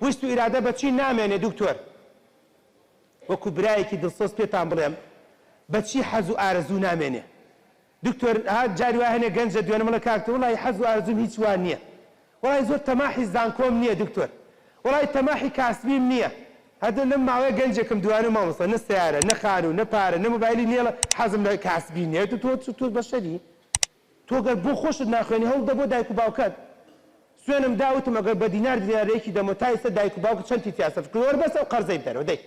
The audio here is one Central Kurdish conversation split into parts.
ویست و ئیرادە بەچی نامێنێ دکتۆر وەکو برایەکی دڵسۆز پێتان بڵێم بەچی حەز و ئارەزوو نامێنێ دکتۆر جاری وای هەنێ گەنجە دوێنە مڵە کاکتە وڵی حەز و ئارەزوم هیچ وان نییە وڵی زۆر تەماحی زانکۆم نییە دکتۆر وڵی تەماحی کاسبیم نییە هەدە لەم ماوەیە گەنجێکم دوانە مامۆستا نە سیارە نە خان و نە پارە نە مۆبایلی نییە حەزم لە کاسبی نییە تۆ بەشەری تۆ گەر بۆ خۆشت ناخوێنی هەوڵ دە بۆ دایک و باوکەت سوێنم داوتم ئەگەر بە دینار دینارەیەکی دەمە تا ئێستا دایک و باوکت چەندی تیاسە وەربەسە و قەرزەی بدەرەوە دەی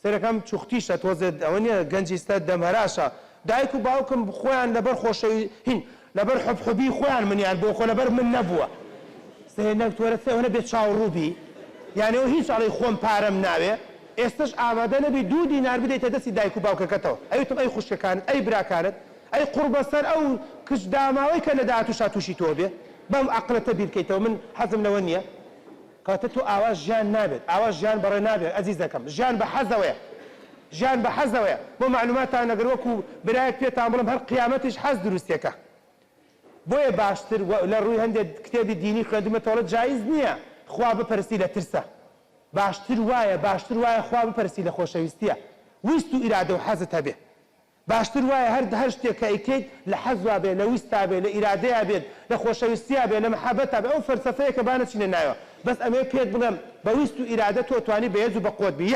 سەرەکەم چوختیشە تۆزێت ئەوە نییە گەنجی ئێستا دەمەراشە دایک و باوکم خۆیان لەبەر خۆشەوی هین لەبەر حبحوبی خۆیان منیان بۆ خۆ لەبەر من نەبووە سێنەک تۆرە سێوەنە بێت چاوەڕووبی یعنی ئەو هیچ ئەڵی خۆم پارەم ناوێ ئێستش ئامادە نەبی 2 دینار بدەیتە دەستی دایک و باوکەکەتەوە ئەوتم ئەی خوشکەکانت ئەی براکانت ئەی قوربەسەر ئەو کچ داماوەی کە لە داهاتووشا تووشی تۆ بێ بەم عەقڵەتە بیرکەیتەوە من حەزم لەوە نییە کاتە تۆ ئاوا ژیان نابێت ئاوا ژیان بەڕێ نابێت ئەزیزەکەم ژیان بە حەزەوەیە ژیان بە حەزەوەیە بۆ معلوماتان نەگەر وەکو برایەک پێتان بڵم هەر قیامەتیش حەز دروستێکە بۆیە باشتر لە ڕووی هەندێک کتێبی دینی خوێندومەتەوە جایز نییە خوا بپەرستی لە ترسە باشتر وایە خوا بپەرستی لە خۆشەویستیە ویست و ئیرادە و حەزت هەبێ باشتر وایە هەر شتێک کە ئەیکەیت لە حەزوا بێ لە ویستا بێ لە ئیرادەیە بێت لە خۆشەویستیا بێ لە مەحەبەتا بێ ئەو فەلسەفەیە کە با نەچینە نایەوە بەس ئەمێ پێت بڵێم بە ویست و ئیرادە تۆ توانی بەهێز و بە قۆت بی